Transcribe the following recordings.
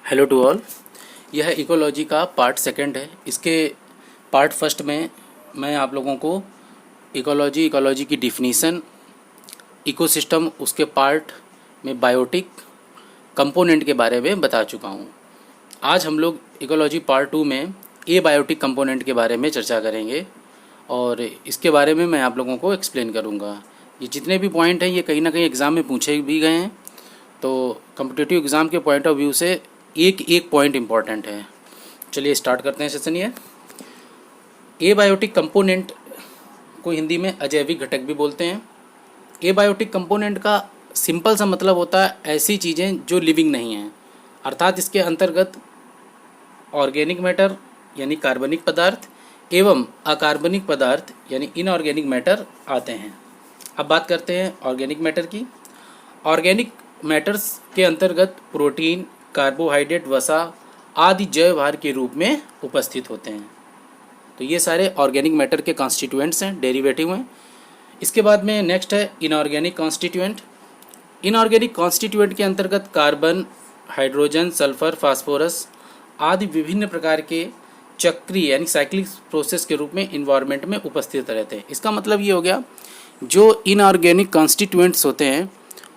Hello to all. यह ecology का part second है। इसके पार्ट फर्स्ट में मैं आप लोगों को इकोलॉजी की डिफिनीसन, इकोसिस्टम, उसके पार्ट में बायोटिक कंपोनेंट के बारे में बता चुका हूँ। आज हम लोग इकोलॉजी पार्ट 2 में एबायोटिक कंपोनेंट के बारे में चर्चा करेंगे और इसके बारे में मैं आप लोगों को एक्सप्लेन करूँगा। ये जितने भी पॉइंट हैं ये कहीं ना कहीं एग्ज़ाम में पूछे भी गए हैं, तो कॉम्पिटिटिव एग्ज़ाम के पॉइंट ऑफ व्यू से एक एक पॉइंट इम्पॉर्टेंट है। चलिए स्टार्ट करते हैं सेशन। ये एबायोटिक कंपोनेंट को हिंदी में अजैविक घटक भी बोलते हैं। एबायोटिक कंपोनेंट का सिंपल सा मतलब होता है ऐसी चीज़ें जो लिविंग नहीं हैं, अर्थात इसके अंतर्गत ऑर्गेनिक मैटर यानी कार्बनिक पदार्थ एवं अकार्बनिक पदार्थ यानी इनऑर्गेनिक मैटर आते हैं। अब बात करते हैं ऑर्गेनिक मैटर की। ऑर्गेनिक मैटर्स के अंतर्गत प्रोटीन, कार्बोहाइड्रेट, वसा आदि जैव भार के रूप में उपस्थित होते हैं। तो ये सारे ऑर्गेनिक मैटर के कॉन्स्टिट्यूएंट्स हैं, डेरिवेटिव हैं। इसके बाद में नेक्स्ट है इनऑर्गेनिक कॉन्स्टिट्यूएंट। इनऑर्गेनिक कॉन्स्टिट्यूएंट के अंतर्गत कार्बन, हाइड्रोजन, सल्फर, फास्फोरस आदि विभिन्न प्रकार के चक्रीय यानी साइक्लिक प्रोसेस के रूप में इन्वायरमेंट में उपस्थित रहते हैं। इसका मतलब ये हो गया जो इनऑर्गेनिक कॉन्स्टिट्यूएंट्स होते हैं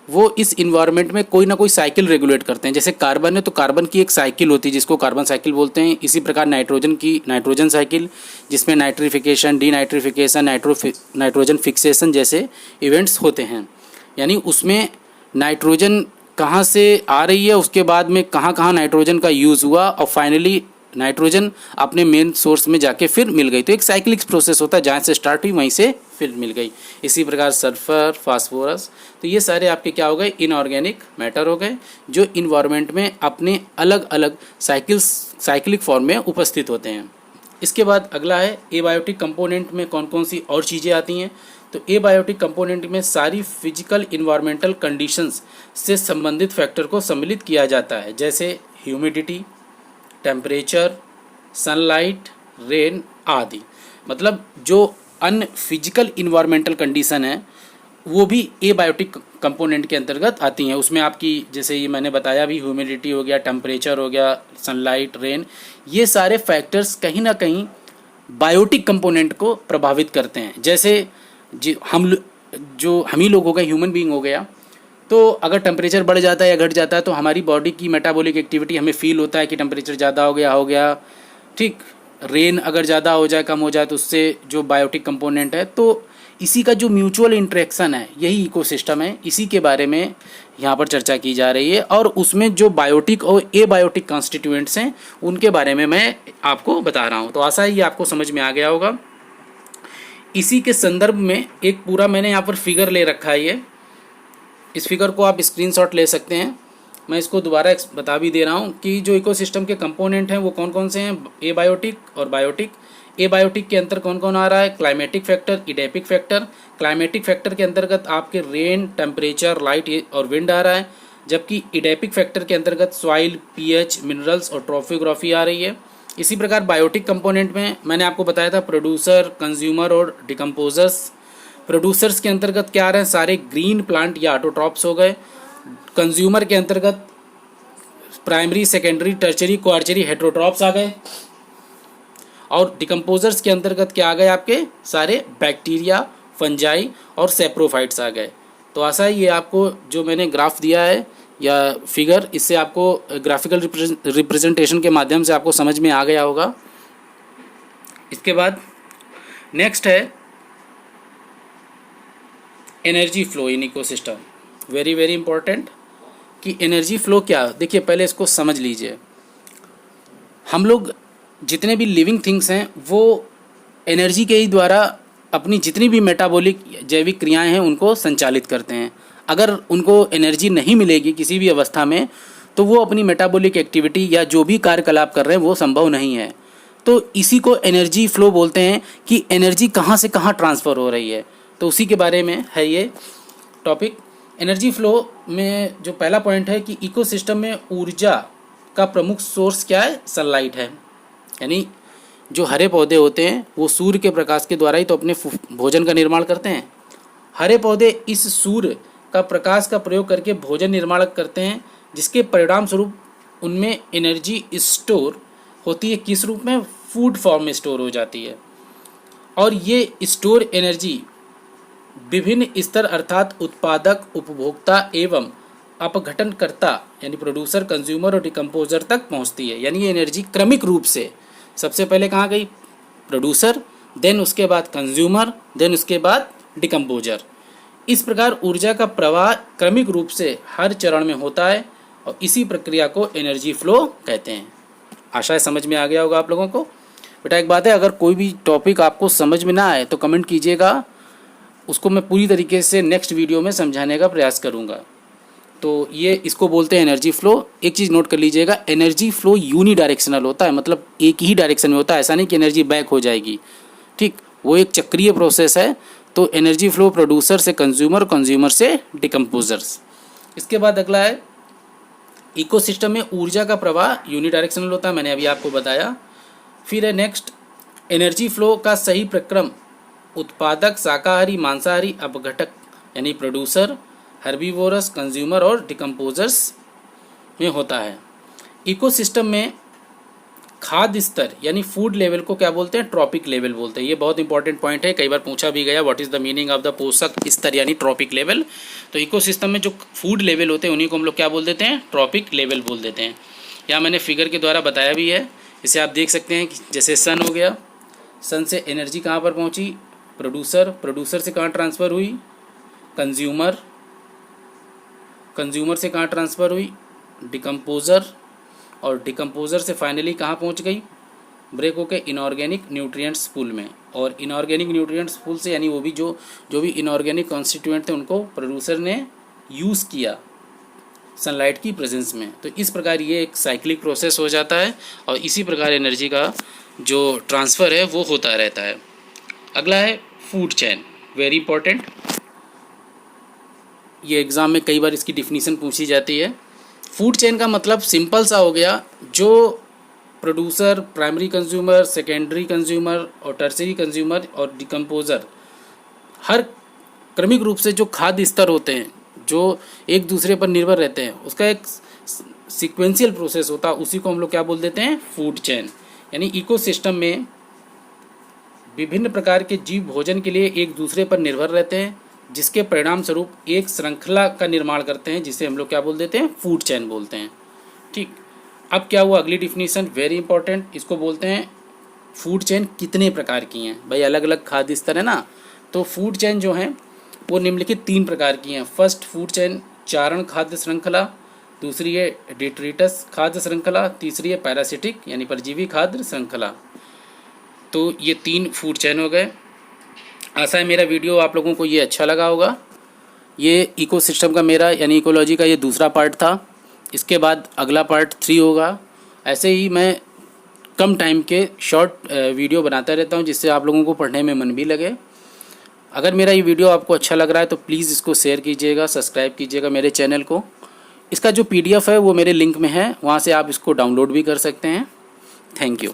वो इस इन्वायरमेंट में कोई ना कोई साइकिल रेगुलेट करते हैं। जैसे कार्बन है तो कार्बन की एक साइकिल होती है जिसको कार्बन साइकिल बोलते हैं। इसी प्रकार नाइट्रोजन की नाइट्रोजन साइकिल, जिसमें नाइट्रिफिकेशन, डीनाइट्रिफिकेशन, नाइट्रोजन फिक्सेशन जैसे इवेंट्स होते हैं। यानी उसमें नाइट्रोजन कहाँ से आ रही है, उसके बाद में कहाँ कहाँ नाइट्रोजन का यूज़ हुआ और फाइनली नाइट्रोजन अपने मेन सोर्स में जाके फिर मिल गई। तो एक साइक्लिक प्रोसेस होता है, जहाँ से स्टार्ट हुई वहीं से फिर मिल गई। इसी प्रकार सल्फर, फास्फोरस, तो ये सारे आपके क्या हो गए, इनऑर्गेनिक मैटर हो गए जो इन्वायरमेंट में अपने अलग अलग साइक्लिक फॉर्म में उपस्थित होते हैं। इसके बाद अगला है एबायोटिक कंपोनेंट में कौन कौन सी और चीज़ें आती हैं। तो एबायोटिक कंपोनेंट में सारी फिजिकल इन्वायरमेंटल कंडीशंस से संबंधित फैक्टर को सम्मिलित किया जाता है, जैसे ह्यूमिडिटी, टेम्परेचर, सनलाइट, रेन आदि। मतलब जो अन्य फिजिकल इन्वायरमेंटल कंडीशन है वो भी एबायोटिक कंपोनेंट के अंतर्गत आती हैं। उसमें आपकी जैसे ये मैंने बताया भी, ह्यूमिडिटी हो गया, टेम्परेचर हो गया, सनलाइट, रेन, ये सारे फैक्टर्स कहीं ना कहीं बायोटिक कंपोनेंट को प्रभावित करते हैं। जैसे हम ही लोग हो गए, ह्यूमन बीइंग हो गया, तो अगर टेम्परेचर बढ़ जाता है या घट जाता है तो हमारी बॉडी की मेटाबॉलिक एक्टिविटी हमें फील होता है कि टेम्परेचर ज़्यादा हो गया। ठीक, रेन अगर ज़्यादा हो जाए, कम हो जाए, तो उससे जो बायोटिक कंपोनेंट है, तो इसी का जो म्यूचुअल इंटरेक्शन है यही इकोसिस्टम है। इसी के बारे में यहाँ पर चर्चा की जा रही है और उसमें जो बायोटिक और एबायोटिक कॉन्स्टिट्यूएंट्स हैं उनके बारे में मैं आपको बता रहा हूँ। तो आशा है ये आपको समझ में आ गया होगा। इसी के संदर्भ में एक पूरा मैंने यहाँ पर फिगर ले रखा है। ये इस फिगर को आप स्क्रीनशॉट ले सकते हैं। मैं इसको दोबारा बता भी दे रहा हूँ कि जो इकोसिस्टम के कंपोनेंट हैं वो कौन कौन से हैं, एबायोटिक और बायोटिक। एबायोटिक के अंतर कौन कौन आ रहा है, climatic factor, edaphic factor. Climatic factor के अंतर्गत आपके रेन, टेम्परेचर, लाइट और विंड आ रहा है, जबकि इडेपिक फैक्टर के अंतर्गत सॉइल, पीएच, मिनरल्स और ट्रॉफोग्राफी आ रही है। इसी प्रकार बायोटिक कंपोनेंट में मैंने आपको बताया था प्रोड्यूसर, कंज्यूमर और डिकम्पोजर्स। प्रोड्यूसर्स के अंतर्गत क्या आ रहे हैं, सारे ग्रीन प्लांट या ऑटोट्रॉप्स हो गए। कंज्यूमर के अंतर्गत प्राइमरी, सेकेंडरी, टर्चरी, क्वार्चरी, हेट्रोट्रॉप्स आ गए। और डिकम्पोजर्स के अंतर्गत क्या आ गए, आपके सारे बैक्टीरिया, फंजाई और सेप्रोफाइट्स आ गए। तो आशा है ये आपको जो मैंने ग्राफ दिया है या फिगर, इससे आपको ग्राफिकल रिप्रेजेंटेशन के माध्यम से आपको समझ में आ गया होगा। इसके बाद नेक्स्ट है energy flow in ecosystem. Very very important कि एनर्जी फ्लो क्या, देखिए पहले इसको समझ लीजिए। हम लोग जितने भी लिविंग थिंग्स हैं वो एनर्जी के ही द्वारा अपनी जितनी भी मेटाबॉलिक जैविक क्रियाएं हैं उनको संचालित करते हैं। अगर उनको एनर्जी नहीं मिलेगी किसी भी अवस्था में तो वो अपनी मेटाबॉलिक एक्टिविटी या जो भी कार्यकलाप कर रहे हैं वो संभव नहीं है। तो इसी को एनर्जी फ्लो बोलते हैं कि एनर्जी कहाँ से कहाँ ट्रांसफ़र हो रही है। तो उसी के बारे में है ये टॉपिक। एनर्जी फ्लो में जो पहला पॉइंट है कि इकोसिस्टम में ऊर्जा का प्रमुख सोर्स क्या है, सनलाइट है। यानी जो हरे पौधे होते हैं वो सूर्य के प्रकाश के द्वारा ही तो अपने भोजन का निर्माण करते हैं। हरे पौधे इस सूर्य का प्रकाश का प्रयोग करके भोजन निर्माण करते हैं, जिसके परिणाम स्वरूप उनमें एनर्जी स्टोर होती है किस रूप में? फूड फॉर्म में स्टोर हो जाती है। और ये स्टोर एनर्जी विभिन्न स्तर अर्थात उत्पादक, उपभोक्ता एवं अपघटनकर्ता यानी प्रोड्यूसर, कंज्यूमर और डिकम्पोजर तक पहुंचती है। यानी ये एनर्जी क्रमिक रूप से सबसे पहले कहाँ गई? प्रोड्यूसर, देन उसके बाद कंज्यूमर, देन उसके बाद डिकम्पोजर। इस प्रकार ऊर्जा का प्रवाह क्रमिक रूप से हर चरण में होता है और इसी प्रक्रिया को एनर्जी फ्लो कहते हैं। आशा है समझ में आ गया होगा आप लोगों को। बेटा एक बात है, अगर कोई भी टॉपिक आपको समझ में ना आए तो कमेंट कीजिएगा, उसको मैं पूरी तरीके से नेक्स्ट वीडियो में समझाने का प्रयास करूँगा। तो ये इसको बोलते हैं एनर्जी फ्लो। एक चीज़ नोट कर लीजिएगा, एनर्जी फ्लो यूनी डायरेक्शनल होता है, मतलब एक ही डायरेक्शन में होता है, ऐसा नहीं कि एनर्जी बैक हो जाएगी। ठीक, वो एक चक्रीय प्रोसेस है। तो एनर्जी फ्लो प्रोड्यूसर से कंज्यूमर, कंज्यूमर से डिकम्पोजर्स। इसके बाद अगला है, इकोसिस्टम में ऊर्जा का प्रवाह यूनी डायरेक्शनल होता है, मैंने अभी आपको बताया। फिर है नेक्स्ट, एनर्जी फ्लो का सही प्रक्रम उत्पादक, शाकाहारी, मांसाहारी, अपघटक यानी प्रोड्यूसर, हर्बीवोरस, कंज्यूमर और डिकम्पोजर्स में होता है। इकोसिस्टम में खाद्य स्तर यानी फूड लेवल को क्या बोलते हैं? ट्रॉपिक लेवल बोलते हैं। ये बहुत इंपॉर्टेंट पॉइंट है, कई बार पूछा भी गया, what is the meaning of the पोषक स्तर यानी ट्रॉपिक लेवल। तो इकोसिस्टम में जो फूड लेवल होते हैं उन्हीं को हम लोग क्या बोल देते हैं? ट्रॉपिक लेवल बोल देते हैं। यहाँ मैंने फिगर के द्वारा बताया भी है, इसे आप देख सकते हैं कि जैसे सन हो गया, सन से एनर्जी कहाँ पर पहुँची? प्रोड्यूसर, प्रोड्यूसर से कहाँ ट्रांसफ़र हुई? कंज्यूमर, कंज्यूमर से कहाँ ट्रांसफ़र हुई? डिकम्पोज़र, और डिकम्पोज़र से फाइनली कहाँ पहुँच गई? ब्रेक होके इनऑर्गेनिक न्यूट्रिएंट्स पूल में। और इनऑर्गेनिक न्यूट्रिएंट्स पूल से यानी वो भी जो भी इनऑर्गेनिक कॉन्स्टिट्यूएंट थे उनको प्रोड्यूसर ने यूज़ किया सनलाइट की प्रेजेंस में। तो इस प्रकार ये एक साइक्लिक प्रोसेस हो जाता है और इसी प्रकार एनर्जी का जो ट्रांसफ़र है वो होता रहता है। अगला है फूड चेन, वेरी इंपॉर्टेंट। ये एग्ज़ाम में कई बार इसकी डिफिनीसन पूछी जाती है। फूड चेन का मतलब सिंपल सा हो गया, जो producer, primary consumer, secondary consumer और टर्सरी कंज्यूमर और डिकम्पोज़र, हर क्रमिक रूप से जो खाद्य स्तर होते हैं जो एक दूसरे पर निर्भर रहते हैं, उसका एक सीक्वेंशियल प्रोसेस होता है, उसी को हम लोग क्या बोल देते हैं? Food chain. यानी इकोसिस्टम में विभिन्न प्रकार के जीव भोजन के लिए एक दूसरे पर निर्भर रहते हैं, जिसके परिणाम स्वरूप एक श्रृंखला का निर्माण करते हैं, जिसे हम लोग क्या बोल देते हैं? फूड चेन बोलते हैं। ठीक, अब क्या हुआ? अगली डिफिनीशन वेरी इंपॉर्टेंट, इसको बोलते हैं फूड चेन कितने प्रकार की हैं? भाई अलग अलग खाद्य स्तर है ना, तो फूड चेन जो हैं वो निम्नलिखित 3 प्रकार की हैं। फर्स्ट फूड चेन चारण खाद्य श्रृंखला, दूसरी है डिट्रिटस खाद्य श्रृंखला, तीसरी है पैरासिटिक यानी परजीवी खाद्य श्रृंखला। तो ये 3 फूड चेन हो गए। आशा है मेरा वीडियो आप लोगों को ये अच्छा लगा होगा। ये इकोसिस्टम का मेरा यानी इकोलॉजी का ये दूसरा पार्ट था। इसके बाद अगला पार्ट 3 होगा। ऐसे ही मैं कम टाइम के शॉर्ट वीडियो बनाता रहता हूँ, जिससे आप लोगों को पढ़ने में मन भी लगे। अगर मेरा ये वीडियो आपको अच्छा लग रहा है तो प्लीज़ इसको शेयर कीजिएगा, सब्सक्राइब कीजिएगा मेरे चैनल को। इसका जो PDF है वो मेरे लिंक में है, वहाँ से आप इसको डाउनलोड भी कर सकते हैं। Thank you.